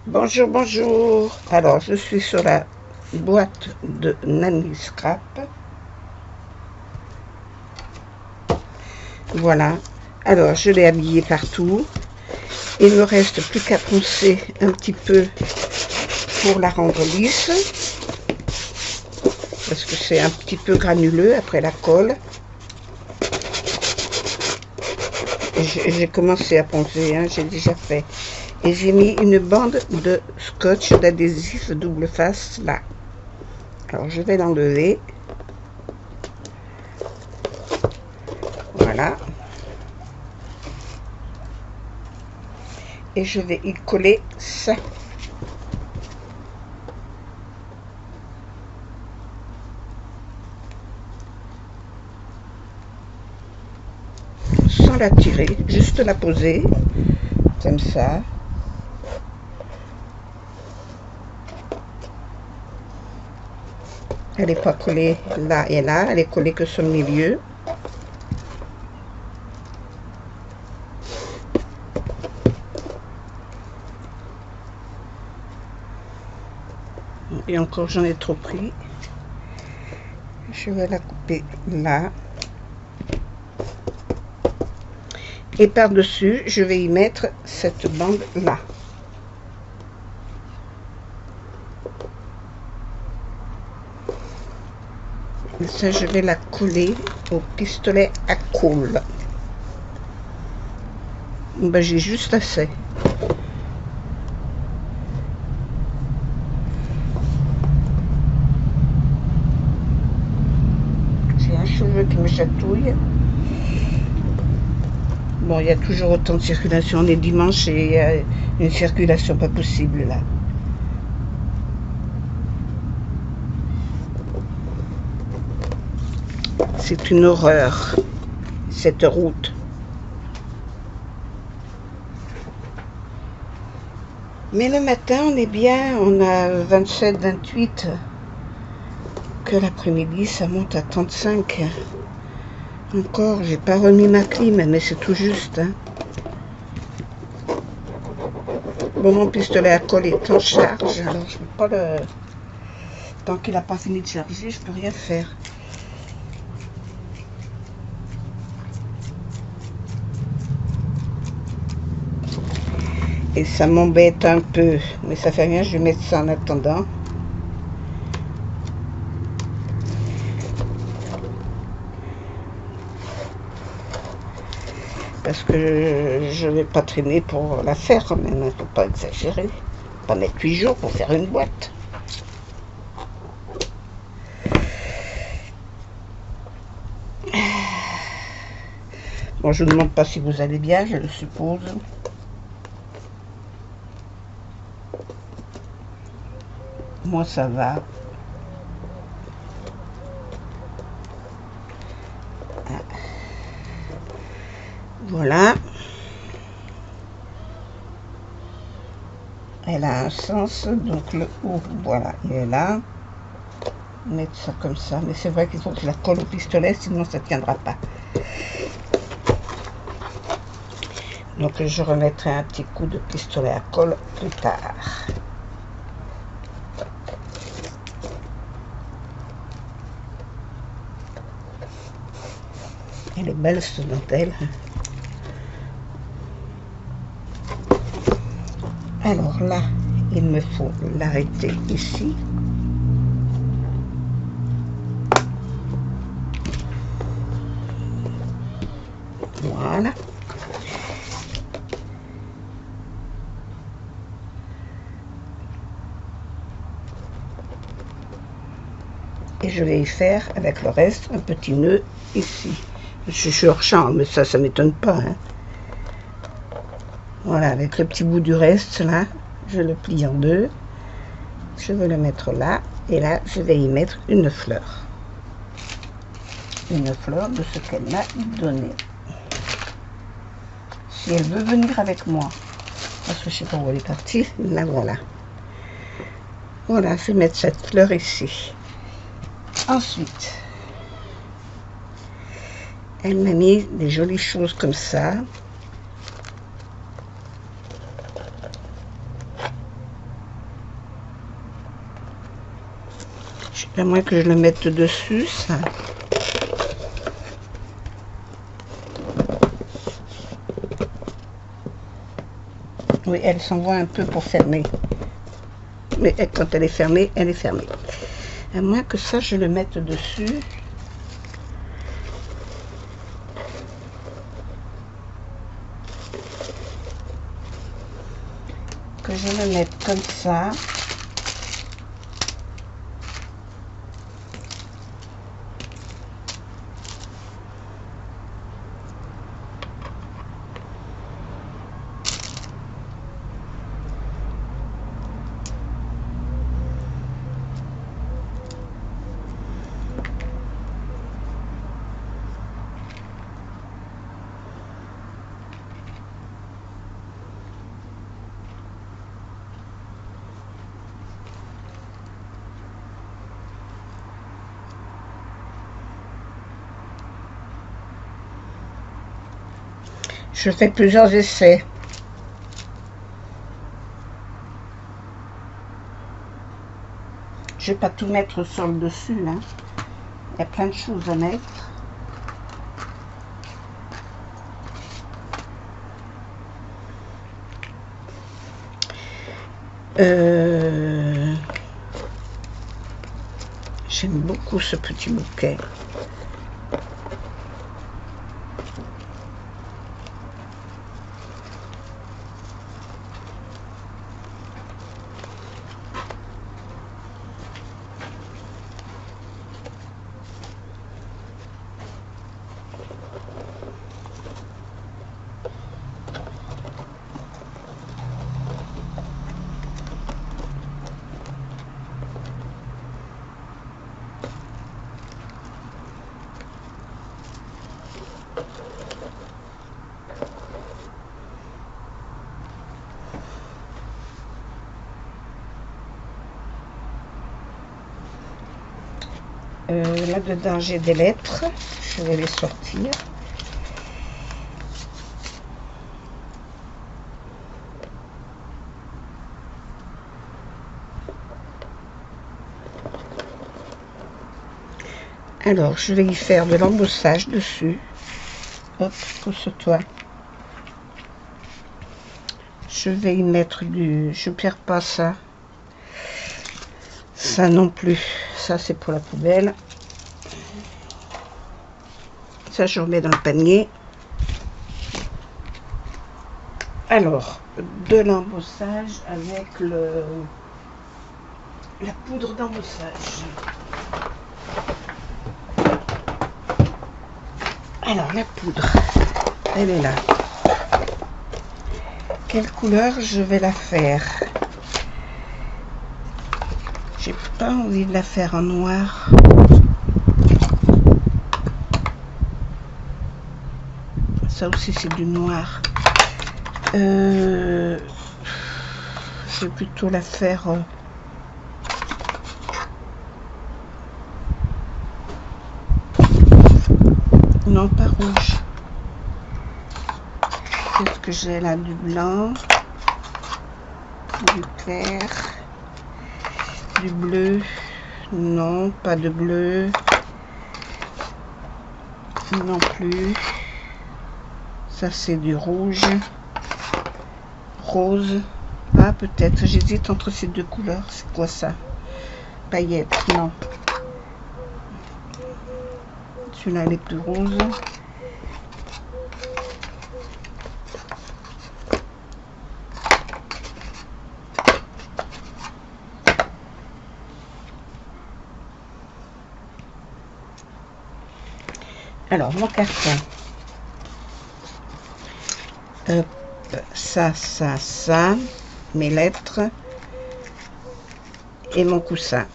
Bonjour, bonjour. Alors, je suis sur la boîte de Nanny Scrap. Voilà. Alors, je l'ai habillée partout. Il me reste plus qu'à poncer un petit peu pour la rendre lisse. Parce que c'est un petit peu granuleux après la colle. J'ai commencé à poncer, hein, j'ai déjà fait. Et j'ai mis une bande de scotch d'adhésif double face là. Alors je vais l'enlever. Voilà. Et je vais y coller ça. Sans la tirer, juste la poser. Comme ça. Elle n'est pas collée là et là, elle est collée que sur le milieu. Et encore, j'en ai trop pris. Je vais la couper là. Et par-dessus, je vais y mettre cette bande là. Et ça, je vais la coller au pistolet à colle. Ben, j'ai juste assez. J'ai un cheveu qui me chatouille. Bon, il y a toujours autant de circulation. On est dimanche et il y a une circulation pas possible là. C'est une horreur, cette route. Mais le matin, on est bien, on a 27, 28. Que l'après-midi, ça monte à 35. Encore, j'ai pas remis ma clim, mais c'est tout juste. Hein. Bon, mon pistolet à colle est en charge, alors je peux pas le... Tant qu'il n'a pas fini de charger, je peux rien faire. Et ça m'embête un peu, mais ça fait rien, je vais mettre ça en attendant. Parce que je ne vais pas traîner pour la faire quand même, il ne faut pas exagérer. Pas mettre 8 jours pour faire une boîte. Bon, je ne vous demande pas si vous allez bien, je le suppose. Moi, ça va. Voilà. Elle a un sens, donc le haut, voilà, il est là. Mettre ça comme ça, mais c'est vrai qu'il faut que je la colle au pistolet, sinon ça ne tiendra pas. Donc je remettrai un petit coup de pistolet à colle plus tard. Elle est belle cette dentelle. Alors là, il me faut l'arrêter ici. Voilà. Et je vais y faire avec le reste un petit nœud ici. Je suis hors champ, mais ça m'étonne pas. Hein. Voilà, avec le petit bout du reste là, je le plie en deux. Je vais le mettre là. Et là, je vais y mettre une fleur. Une fleur de ce qu'elle m'a donné. Si elle veut venir avec moi. Parce que je sais pas où elle est partie. Là, voilà. Voilà, je vais mettre cette fleur ici. Ensuite, elle m'a mis des jolies choses comme ça. À moins que je le mette dessus, ça. Oui, elle s'envoie un peu pour fermer. Mais quand elle est fermée, elle est fermée. À moins que ça, je le mette dessus. Que je le mette comme ça. Je fais plusieurs essais. Je vais pas tout mettre sur le dessus, hein. Il y a plein de choses à mettre. J'aime beaucoup ce petit bouquet. Là-dedans, j'ai des lettres. Je vais les sortir. Alors, je vais y faire de l'embossage dessus. Hop, pousse-toi. Je vais y mettre du... Je perds pas ça. Ça non plus. Ça, c'est pour la poubelle. Ça, je remets dans le panier. Alors, de l'embossage avec la poudre d'embossage. Alors, la poudre, elle est là. Quelle couleur je vais la faire? J'ai pas envie de la faire en noir. Ça aussi, c'est du noir. Je vais plutôt la faire... non, pas rouge. Qu'est-ce que j'ai là? Du blanc, du clair, du bleu. Non, pas de bleu. Non plus. Ça, c'est du rouge. Rose. Ah, peut-être. J'hésite entre ces deux couleurs. C'est quoi ça? Paillettes. Non. Celui-là, il est plus rose. Alors, mon carton. Hop, ça. Mes lettres. Et mon coussin.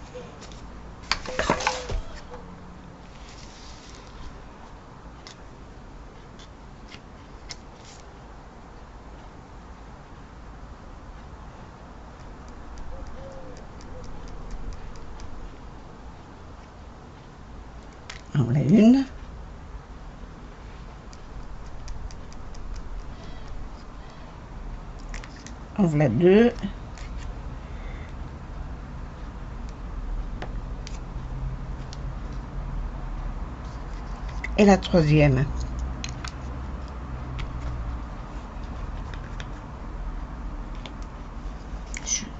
En voilà une. En voilà deux. Et la troisième.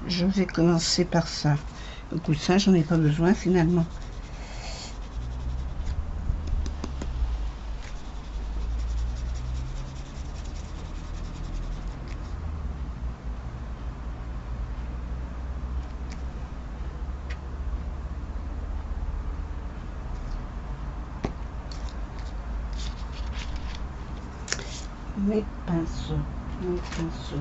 Je vais commencer par ça. Le coussin, j'en ai pas besoin finalement. Mes pinceaux, mes pinceaux.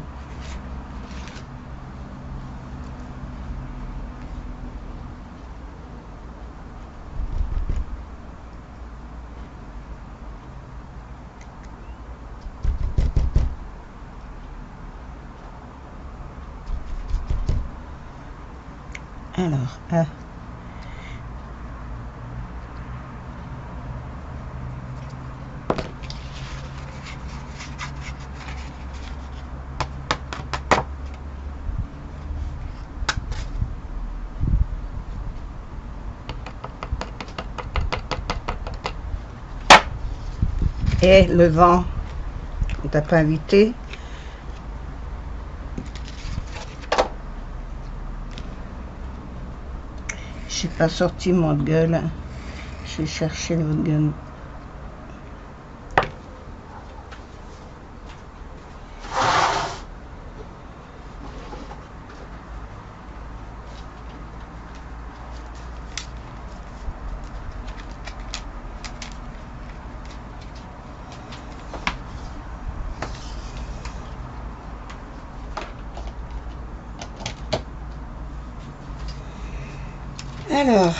Alors, et le vent, on t'a pas invité? J'ai pas sorti mon gueule. Je vais chercher le gun. Alors,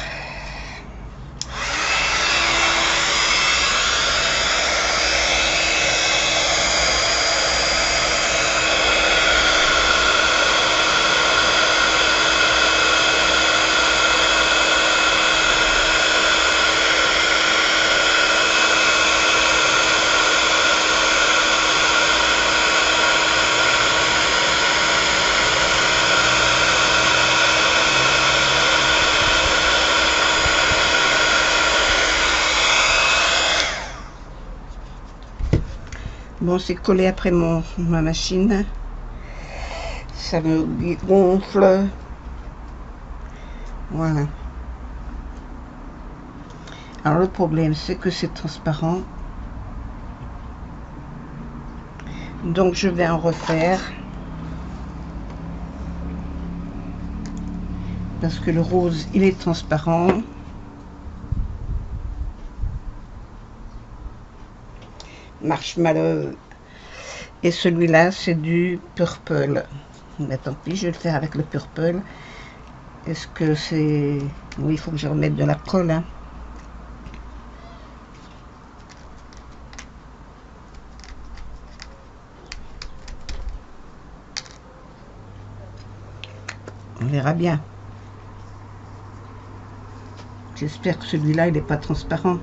bon, c'est collé après ma machine. Ça me gonfle. Voilà. Alors le problème, c'est que c'est transparent. Donc je vais en refaire. Parce que le rose, il est transparent. Marshmallow. Et celui-là, c'est du purple. Mais tant pis, je vais le faire avec le purple. Est-ce que c'est... Oui, il faut que je remette de la colle. Hein. On verra bien. J'espère que celui-là, il n'est pas transparent.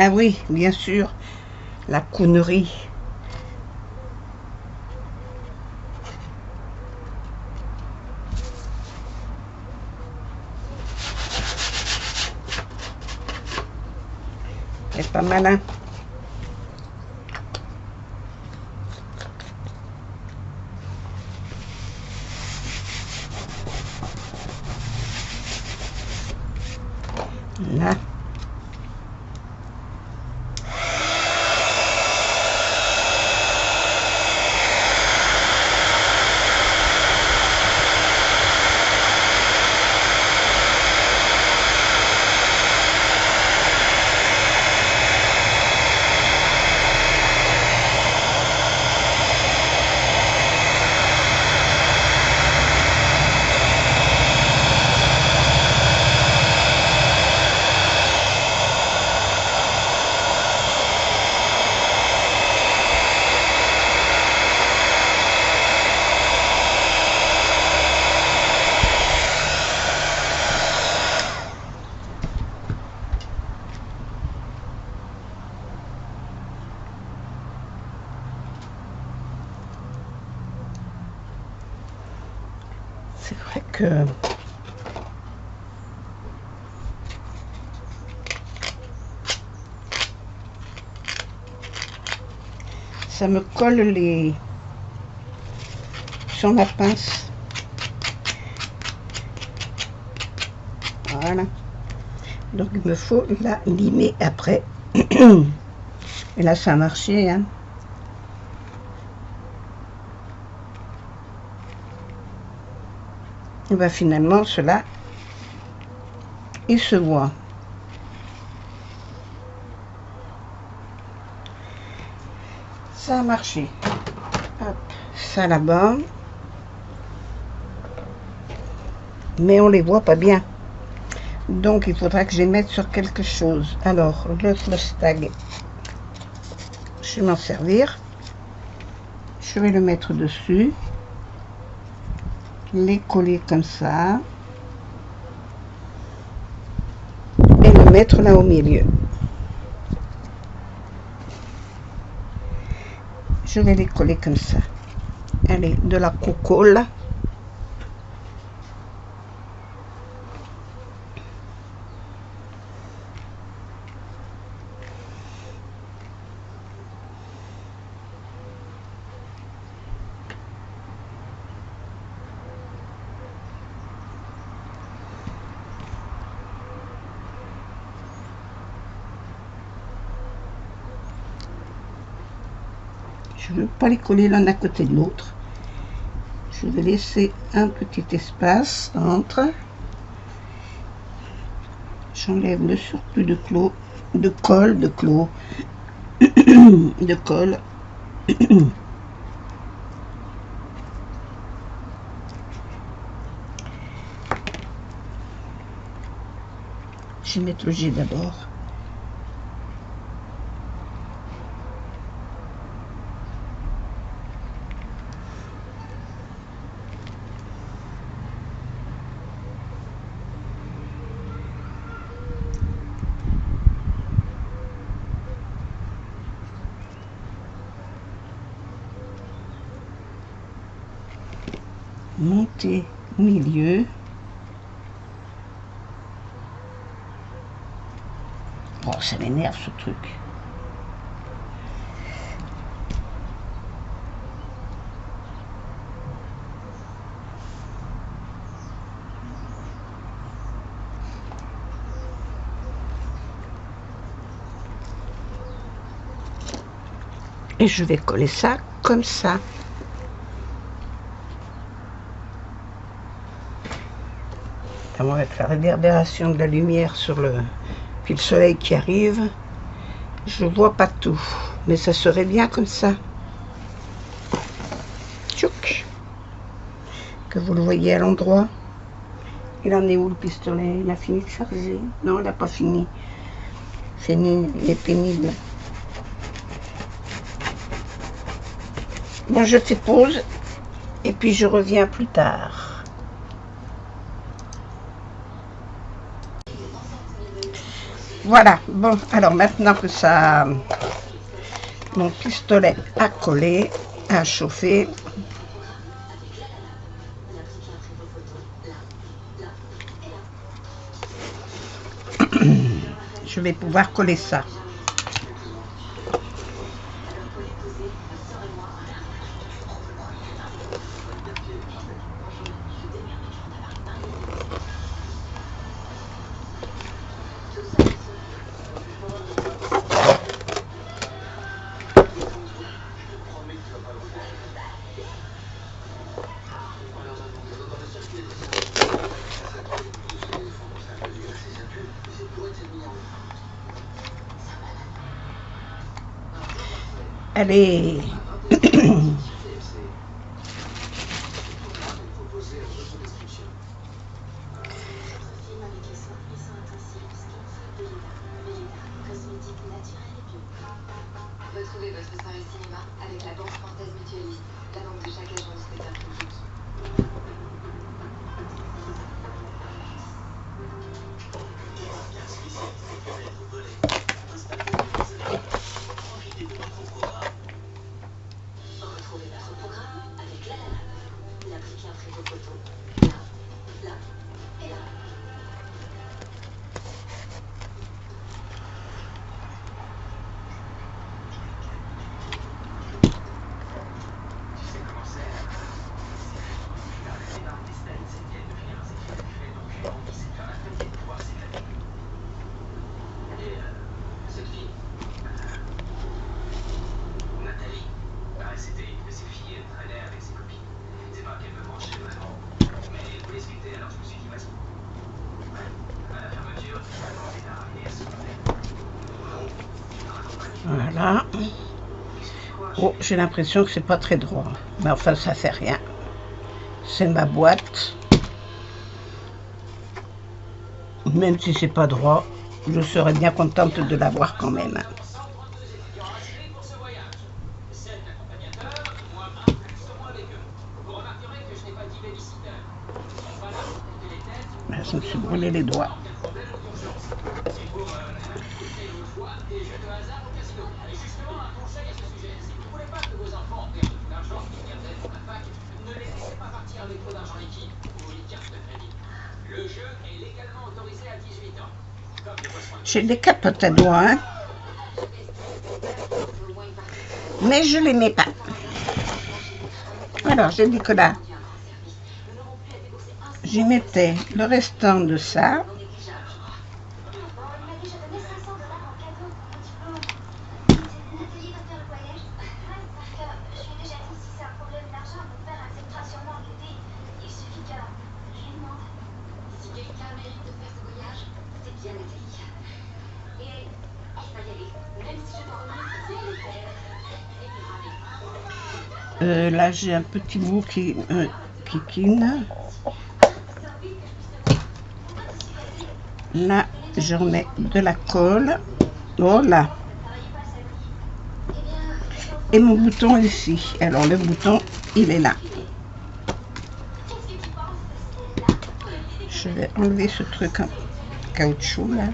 Ah oui, bien sûr, la connerie. C'est pas malin. Là. c'est vrai que ça me colle les sur la pince. Voilà. Donc il me faut la limer après. Et là ça a marché, hein. Et bien finalement cela il se voit. Ça a marché. Hop, ça là-bas. Mais on les voit pas bien. Donc il faudra que je les mette sur quelque chose. Alors le floss tag, je vais m'en servir. Je vais le mettre dessus. Les coller comme ça. Et le mettre là au milieu. Je vais les coller comme ça. Allez, de la cocolle. Je ne veux pas les coller l'un à côté de l'autre. Je vais laisser un petit espace entre. J'enlève le surplus de colle. Je vais mettre le jet d'abord. Monter au milieu. Oh, ça m'énerve ce truc. Et je vais coller ça comme ça. Avec la réverbération de la lumière sur puis le soleil qui arrive, je vois pas tout, mais ça serait bien comme ça. Tchouk, que vous le voyez à l'endroit. Il en est où le pistolet? Il a fini de charger? Non, il n'a pas fini. Il est pénible. Bon, je fais pause et puis je reviens plus tard. Voilà, bon, alors maintenant que ça, mon pistolet a collé, a chauffé, je vais pouvoir coller ça. Allez. Retrouvez votre soirée cinéma avec la Banque Française Mutualiste, la banque de chaque agent du secteur public. Retrouvez votre programme avec la l'appli qui imprime vos photos. Voilà. Oh, j'ai l'impression que c'est pas très droit. Mais enfin, ça fait rien. C'est ma boîte. Même si c'est pas droit, je serais bien contente de l'avoir quand même. Je me suis brûlé les doigts. J'ai des capotes à doigts, hein, mais je les mets pas. Alors, j'ai dit que là, j'y mettais le restant de ça. Là, j'ai un petit bout qui quine. Là, je remets de la colle. Voilà. Et mon bouton ici. Alors, le bouton, il est là. Je vais enlever ce truc en caoutchouc, là.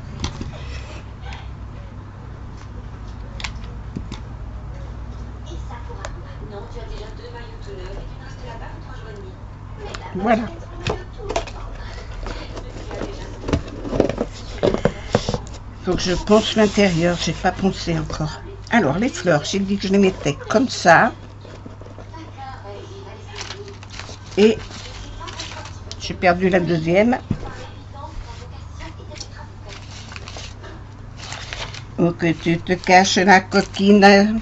Voilà. Faut que je ponce l'intérieur, j'ai pas poncé encore. Alors les fleurs, j'ai dit que je les mettais comme ça. Et j'ai perdu la deuxième. Oh, que tu te caches la coquine.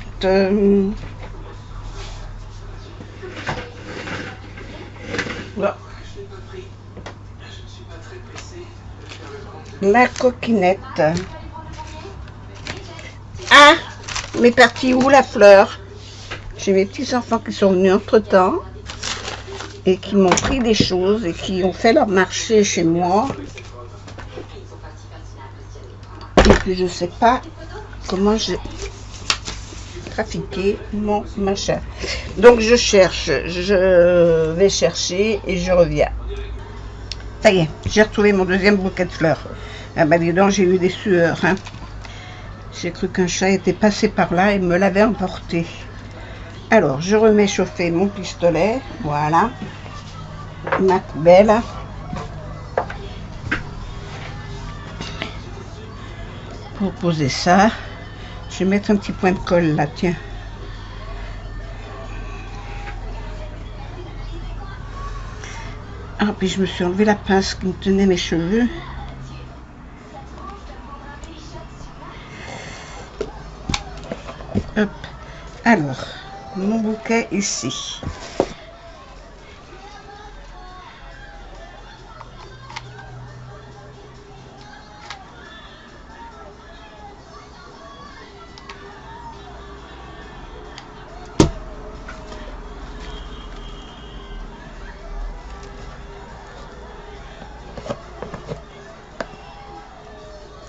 La coquinette. Ah, mais partie où la fleur? J'ai mes petits enfants qui sont venus entre temps et qui m'ont pris des choses et qui ont fait leur marché chez moi. Et puis je sais pas comment j'ai trafiqué mon machin. Donc je cherche, je vais chercher et je reviens. Ça y est, j'ai retrouvé mon deuxième bouquet de fleurs. Ah bah dis donc, j'ai eu des sueurs, hein. J'ai cru qu'un chat était passé par là et me l'avait emporté. Alors, je remets chauffer mon pistolet. Voilà. Ma poubelle. Pour poser ça, je vais mettre un petit point de colle là, tiens. Ah, puis je me suis enlevé la pince qui me tenait mes cheveux. Hop. Alors, mon bouquet ici.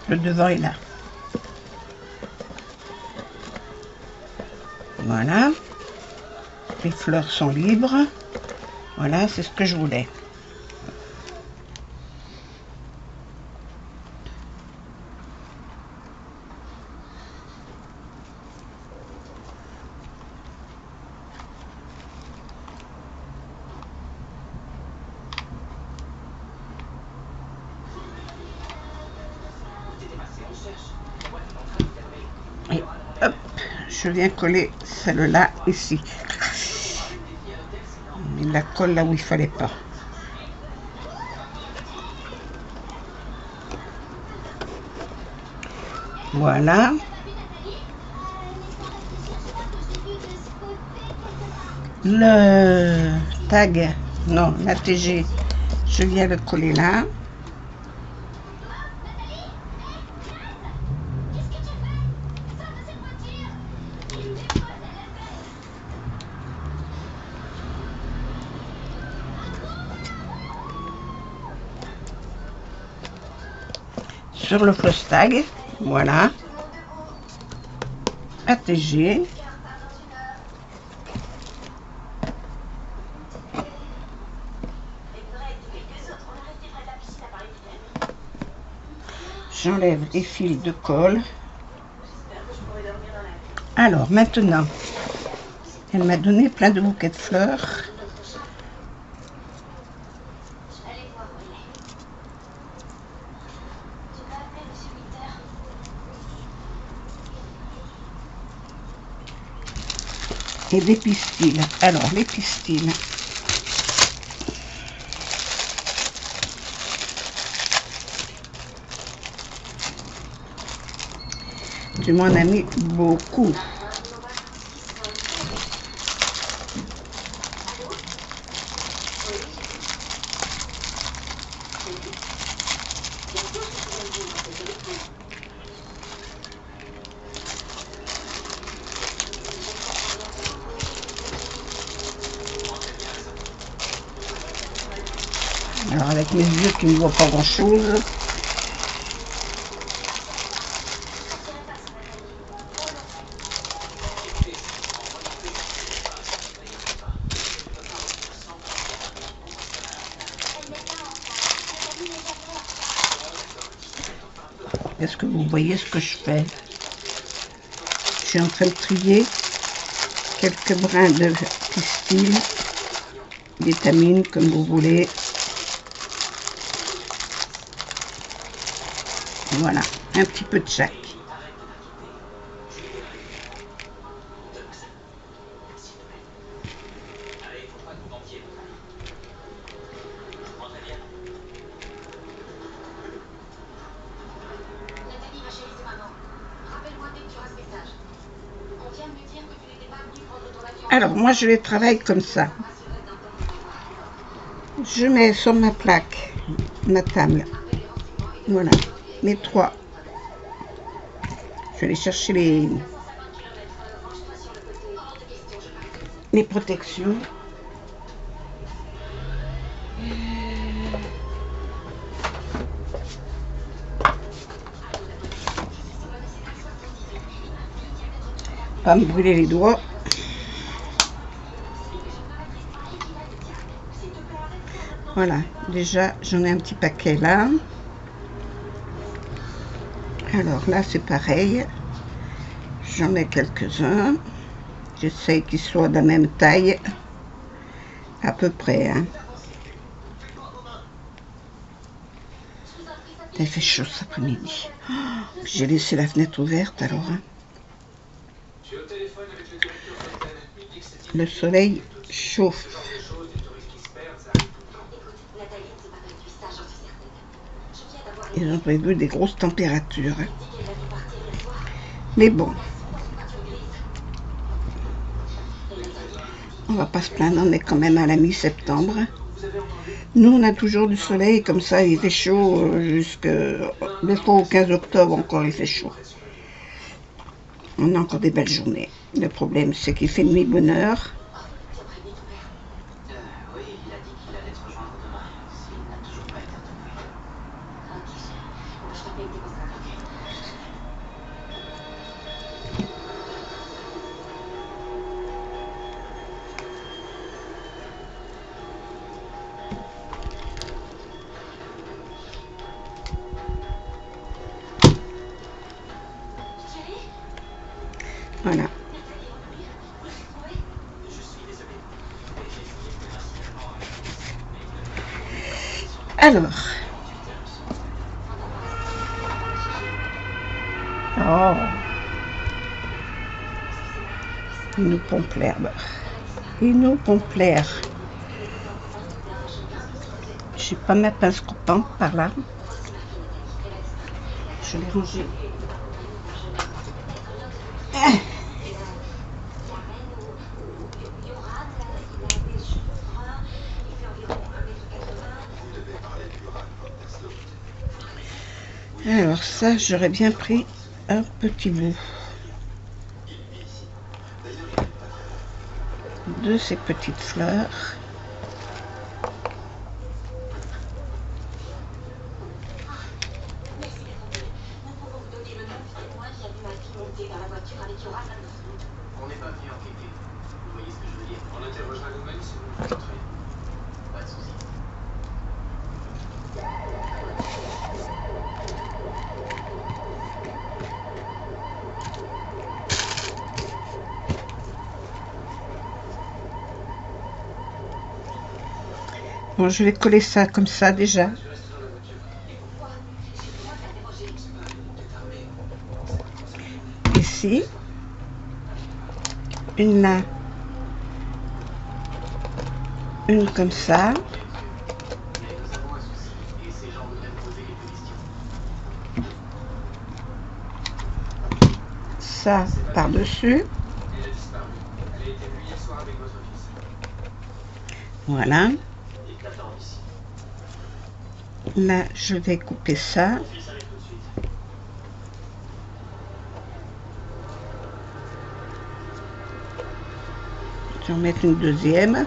Le devant est là. Voilà. Les fleurs sont libres. Voilà, c'est ce que je voulais. Et hop, je viens coller celle-là ici. Il la colle là où il fallait pas. Voilà. Le tag, non, la TG, je viens le coller là. sur le floss tag. Voilà. ATG. J'enlève les fils de colle. Alors maintenant, elle m'a donné plein de bouquets de fleurs. Et des pistils. Alors les pistils. Tu m'en as mis beaucoup. Alors avec mes yeux qui ne voient pas grand chose. Est-ce que vous voyez ce que je fais? Je suis en train de trier quelques brins de pistil, d'étamine comme vous voulez. Voilà, un petit peu de chaque. Alors moi je les travaille comme ça. Je mets sur ma plaque, ma table, voilà, mes trois. Je vais aller chercher les protections. Pas me brûler les doigts. Voilà, déjà j'en ai un petit paquet là. Alors là c'est pareil, j'en ai quelques-uns. J'essaye qu'ils soient de la même taille, à peu près. Hein. Il fait chaud cet après-midi. Oh, j'ai laissé la fenêtre ouverte alors. Hein. Le soleil chauffe. Ils ont prévu des grosses températures. Hein. Mais bon. On va pas se plaindre, on est quand même à la mi-septembre. Nous, on a toujours du soleil, comme ça, il fait chaud des fois au 15 octobre encore, il fait chaud. On a encore des belles journées. Le problème, c'est qu'il fait nuit bonne heure. Voilà. Alors. Oh. Il nous pompe l'herbe. Il nous pompe l'air. Je n'ai pas ma pince coupante par là. Je l'ai rangée. Alors ça, j'aurais bien pris un petit bout de ces petites fleurs. Bon, je vais coller ça comme ça déjà. Ici. Une là. Une comme ça. Ça par-dessus. Voilà. Là, je vais couper ça. Je vais en mettre une deuxième.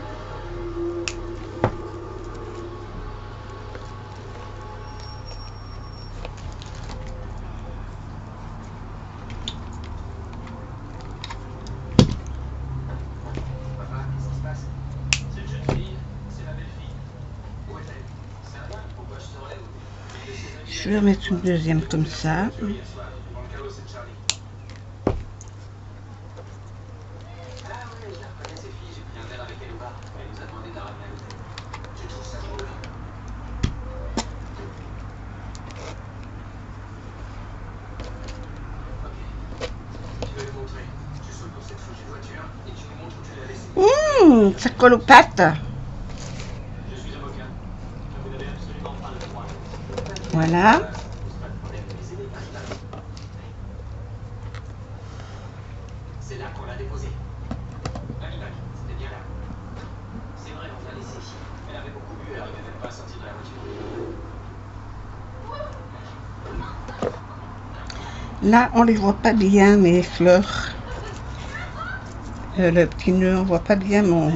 Je vais remettre une deuxième comme ça. Ça colle aux pattes. Voilà. C'est là qu'on l'a déposé. C'était bien là. C'est vrai, on l'a laissé. Elle avait beaucoup bu, elle n'arrivait même pas à sortir de la voiture. Là, on les voit pas bien, mes fleurs. Le petit nœud, on voit pas bien mon...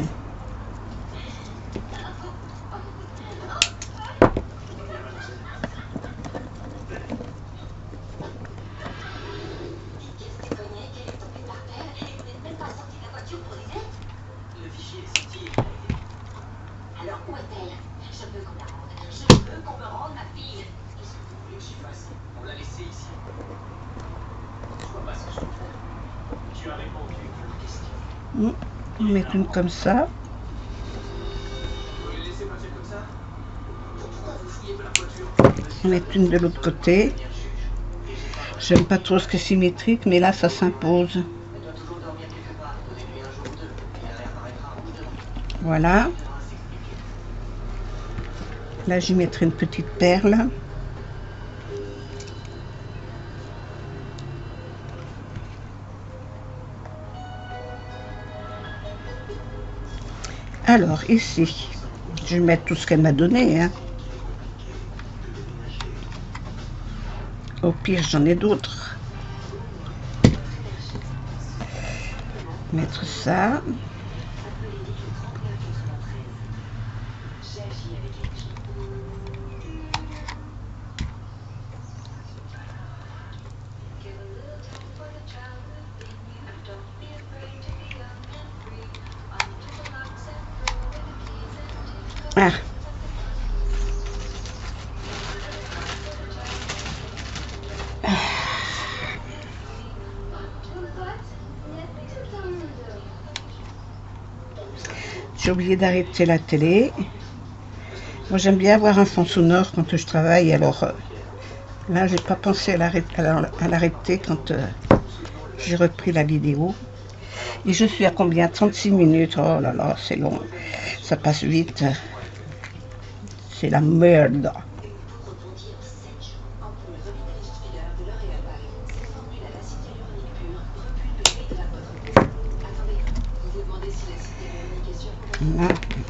Alors où est-elle? Je veux qu'on la rende. Je veux qu'on me rende ma fille. Qu'est-ce que vous voulez que j'y fasse? On l'a laissée ici. Je vois pas ce que je peux faire. Tu as répondu à ma question. On va mettre une comme ça. Vous les laissez partir comme ça? Pourquoi vous fouillez pas la voiture? On va mettre une de l'autre côté. J'aime pas trop ce qui est symétrique, mais là, ça s'impose. Elle doit toujours dormir quelque part. Donnez-lui un jour ou deux. Et elle réapparaîtra en vous demain. Voilà. Là, j'y mettrai une petite perle. Alors, ici, je vais mettre tout ce qu'elle m'a donné. Hein. Au pire, j'en ai d'autres. Mettre ça. Ah. J'ai oublié d'arrêter la télé. Moi, j'aime bien avoir un fond sonore quand je travaille. Alors là, j'ai pas pensé à l'arrêter quand j'ai repris la vidéo. Et je suis à combien? 36 minutes. Oh là là, c'est long. Ça passe vite. C'est la merde.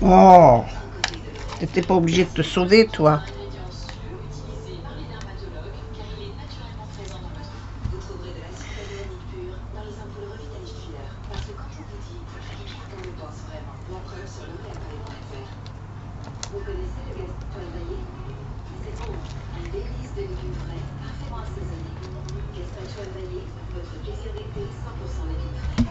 Oh, t'étais pas obligé de te sauver, toi. Vous connaissez le gaz toile Vaillé? C'est bon, un délice de légumes frais, parfaitement assaisonnés. Gaston toile Vaillé, votre plaisir d'été, 100% légumes frais.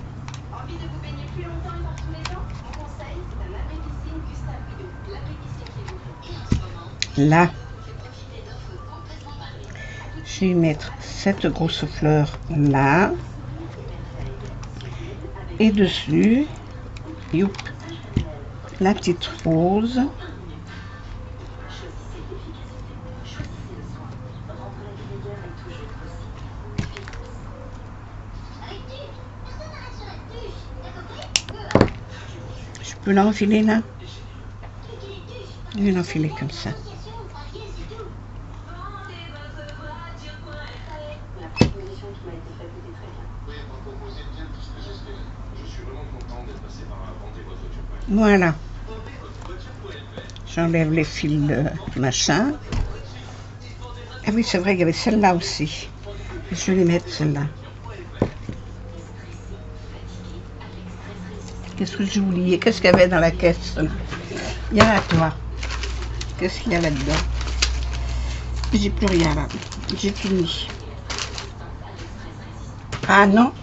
Envie de vous baigner plus longtemps et par tous les temps? Mon conseil, c'est un après-piscine Gustave Guido. L'après-piscine qu'il vous faut. Et en ce moment, Là, fait profiter d'offres complètement parlées. je vais mettre cette grosse fleur là. Et dessus, youp, la petite rose. peux l'enfiler là? Je vais l'enfiler comme ça. La proposition qui m'a été faite était très bien. Oui, on m'a proposé bien plus que j'espérais. Je suis vraiment content d'être passé par là. Vendez votre voiture pour elle. Voilà. Vendez votre voiture pour elle. J'enlève les fils de machin. Ah oui, c'est vrai, il y avait celle-là aussi. Je vais les mettre, celle-là. Qu'est-ce que j'ai oublié? Qu'est-ce qu'il y avait dans la caisse, là? Il y a à toi. Qu'est-ce qu'il y a là-dedans? J'ai plus rien, là. J'ai fini. Ah non.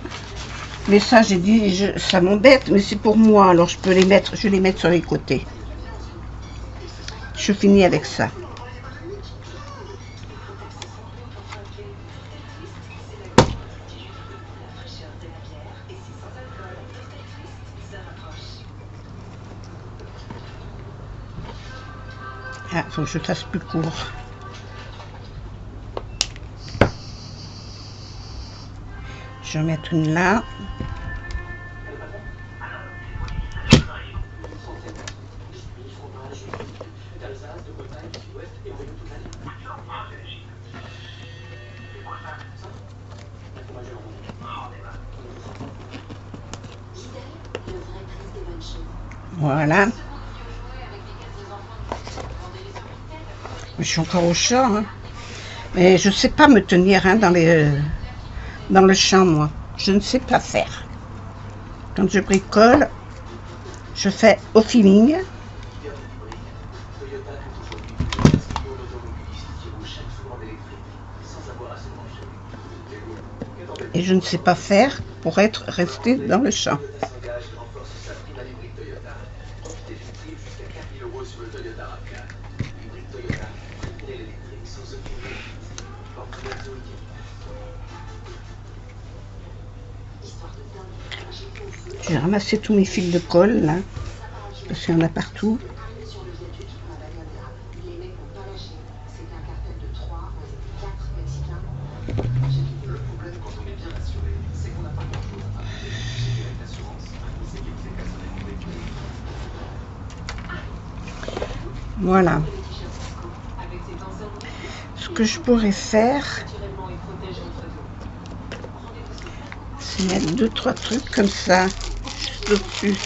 Mais ça, j'ai dit, ça m'embête, mais c'est pour moi, alors je peux les mettre, je vais les mettre sur les côtés. Je finis avec ça. Ah, faut que je fasse plus court. Je vais en mettre une là. Voilà. Je suis encore au chat, hein. Mais je ne sais pas me tenir hein, dans le champ, moi. Je ne sais pas faire. Quand je bricole, je fais au feeling. Et je ne sais pas faire pour rester dans le champ. J'ai ramassé tous mes fils de colle là, parce qu'il y en a partout. Voilà. Ce que je pourrais faire, c'est mettre 2-3 trucs comme ça, juste au-dessus.